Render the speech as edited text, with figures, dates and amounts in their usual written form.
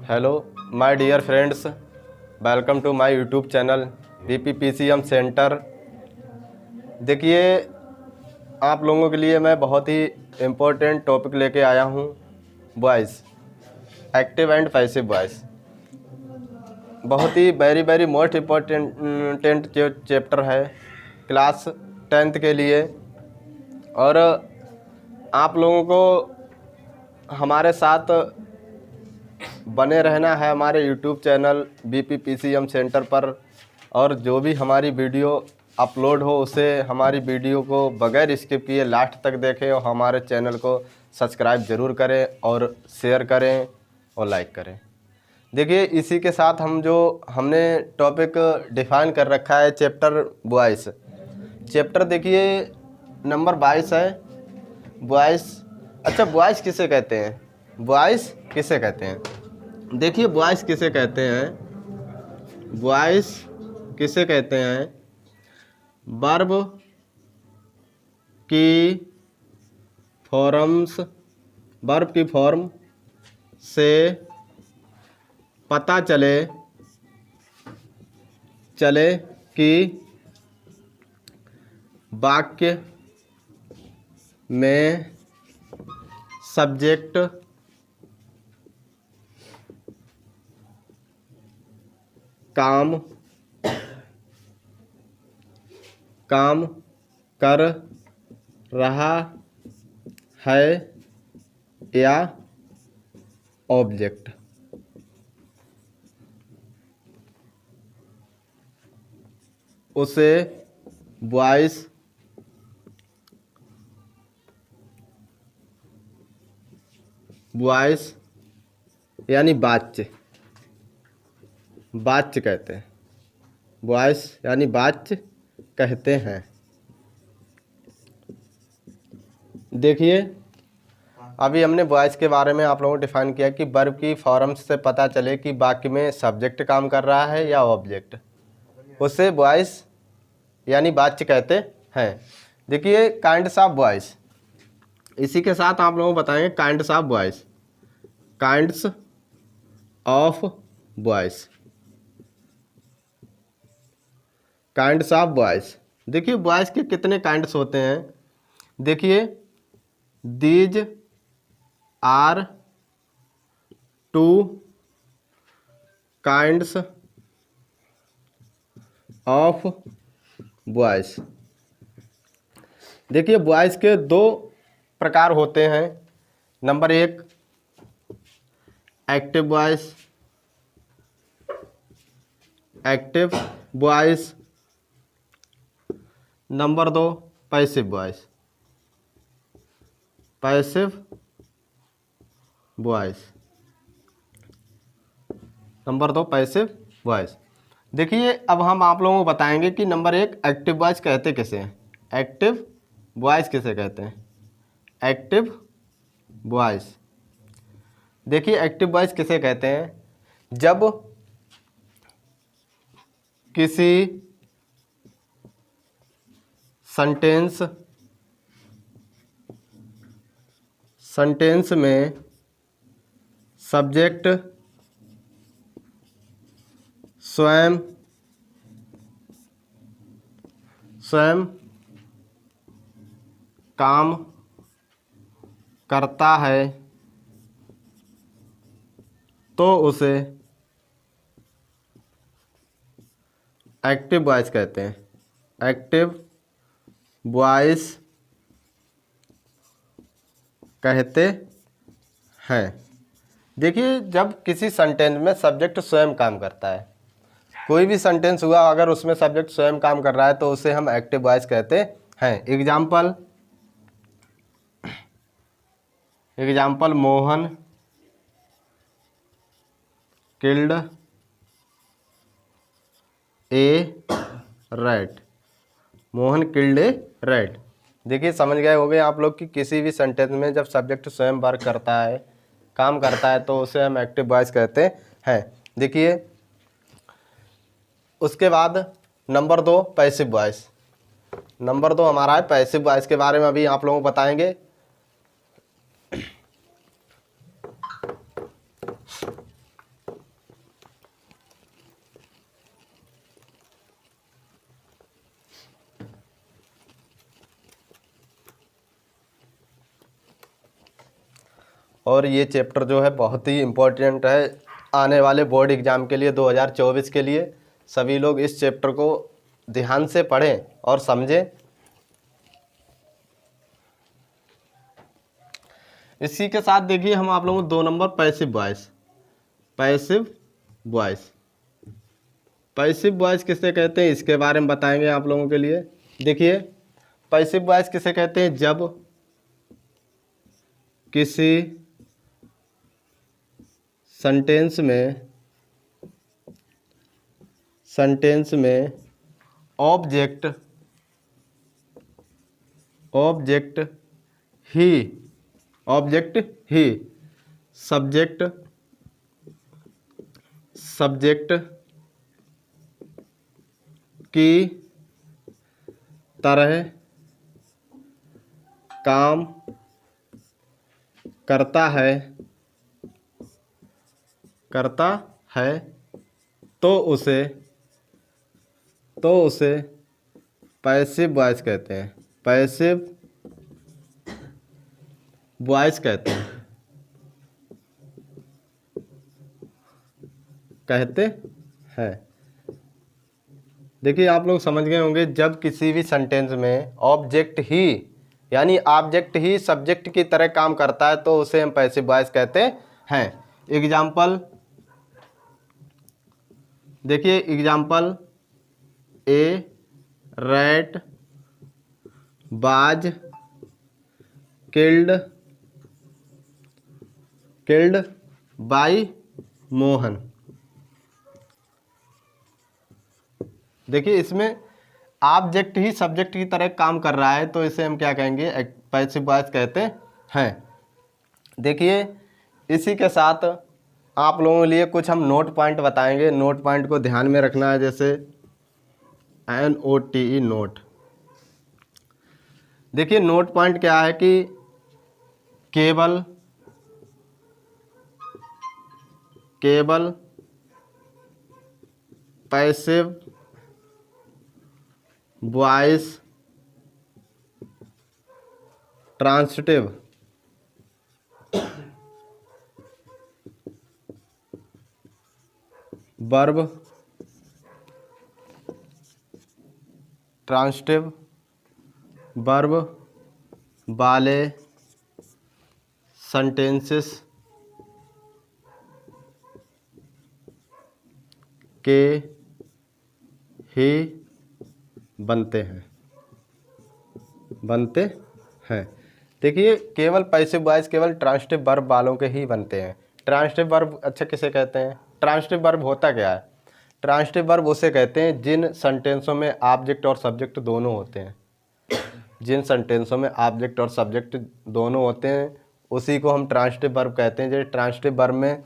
Hello my dear friends, welcome to my YouTube channel BPPCM centre. देखिए, आप लोगों के लिए मैं बहुत ही इम्पोर्टेंट टॉपिक लेके आया हूँ। Voice, active and passive voice, बहुत ही वेरी मोस्ट इम्पोर्टेंट चैप्टर है क्लास 10th के लिए। और आप लोगों को हमारे साथ बने रहना है हमारे यूट्यूब चैनल BPPCM सेंटर पर। और जो भी हमारी वीडियो अपलोड हो उसे हमारी वीडियो को बगैर स्किप किए लास्ट तक देखें और हमारे चैनल को सब्सक्राइब ज़रूर करें और शेयर करें और लाइक करें। देखिए, इसी के साथ हमने टॉपिक डिफाइन कर रखा है चैप्टर वॉइस। चैप्टर देखिए नंबर 22 है, वॉइस। अच्छा, वॉइस किसे कहते हैं? वॉइस किसे कहते हैं? देखिए, वॉइस किसे कहते हैं? वॉइस किसे कहते हैं? वर्ब की फॉर्म से पता चले कि वाक्य में सब्जेक्ट काम कर रहा है या ऑब्जेक्ट। उसे वॉइस यानी वाच्य कहते हैं। वॉइस यानी वाच्य कहते हैं। देखिए, अभी हमने वॉइस के बारे में आप लोगों को डिफाइन किया कि वर्ब की फॉर्म से पता चले कि वाक्य में सब्जेक्ट काम कर रहा है या ऑब्जेक्ट, उसे वॉइस यानी वाच्य कहते हैं। देखिए, काइंड्स ऑफ वॉइस, इसी के साथ आप लोगों को बताएंगे kinds of voice. Kinds of voice, kinds of voice. देखिए, वॉइस के कितने काइंड्स होते हैं? देखिए, these are two kinds of voice. देखिए, वॉइस के दो प्रकार होते हैं। Number 1 active voice. Number 2 passive voice. Number 2 passive voice. देखिए, अब हम आप लोगों को बताएंगे कि नंबर 1 एक्टिव वॉइस कहते किसे हैं। एक्टिव वॉइस किसे कहते हैं? एक्टिव वॉइस, देखिए, एक्टिव वॉइस किसे कहते हैं? जब किसी सेंटेंस में सब्जेक्ट स्वयं काम करता है तो उसे एक्टिव वॉइस कहते हैं। एक्टिव वॉइस कहते हैं। देखिए, जब किसी सेंटेंस में सब्जेक्ट स्वयं काम करता है, कोई भी सेंटेंस हुआ अगर उसमें सब्जेक्ट स्वयं काम कर रहा है तो उसे हम एक्टिव वॉइस कहते हैं। एग्जाम्पल मोहन किल्ड ए रैट। मोहन किल्ड ए रैट। देखिए, समझ गए होंगे आप लोग कि किसी भी सेंटेंस में जब सब्जेक्ट स्वयं वर्क करता है, काम करता है, तो उसे हम एक्टिव वॉइस कहते हैं। देखिए, उसके बाद नंबर 2 पैसिव वॉइस। नंबर 2 हमारा है पैसिव वॉइस के बारे में अभी आप लोगों को बताएंगे। और ये चैप्टर जो है बहुत ही इम्पोर्टेंट है आने वाले बोर्ड एग्ज़ाम के लिए 2024 के लिए। सभी लोग इस चैप्टर को ध्यान से पढ़ें और समझें। इसी के साथ देखिए हम आप लोगों को 2 number passive voice. Passive voice, passive voice किसे कहते हैं इसके बारे में बताएंगे आप लोगों के लिए। देखिए पैसिव वॉइस किसे कहते हैं, जब किसी सेंटेंस में ऑब्जेक्ट ही सब्जेक्ट की तरह काम करता है तो उसे पैसिव वॉइस कहते हैं। पैसिव वॉइस कहते हैं। देखिए आप लोग समझ गए होंगे, जब किसी भी सेंटेंस में ऑब्जेक्ट ही यानी ऑब्जेक्ट ही सब्जेक्ट की तरह काम करता है तो उसे हम पैसिव वॉइस कहते हैं। एग्जाम्पल देखिए, example A rat was killed by Mohan. देखिए इसमें ऑब्जेक्ट ही सब्जेक्ट की तरह काम कर रहा है तो इसे हम क्या कहेंगे, पैसिव वॉइस कहते हैं। देखिए इसी के साथ आप लोगों के लिए कुछ हम नोट पॉइंट बताएंगे। नोट पॉइंट को ध्यान में रखना है, जैसे NOTE नोट। देखिए नोट पॉइंट क्या है कि केवल पैसिव वॉइस ट्रांसिटिव वर्ब वाले सेंटेंसेस के ही बनते हैं। देखिए केवल पैसिव वॉइस केवल ट्रांसिटिव वर्ब वालों के ही बनते हैं। ट्रांसिटिव वर्ब अच्छा किसे कहते हैं, ट्रांसिटिव वर्ब होता क्या है, ट्रांसिटिव वर्ब उसे कहते हैं जिन सेंटेंसों में ऑब्जेक्ट और सब्जेक्ट दोनों होते हैं। जिन सेंटेंसों में ऑब्जेक्ट और सब्जेक्ट दोनों होते हैं उसी को हम ट्रांसिटिव वर्ब कहते हैं। जैसे ट्रांसिटिव वर्ब में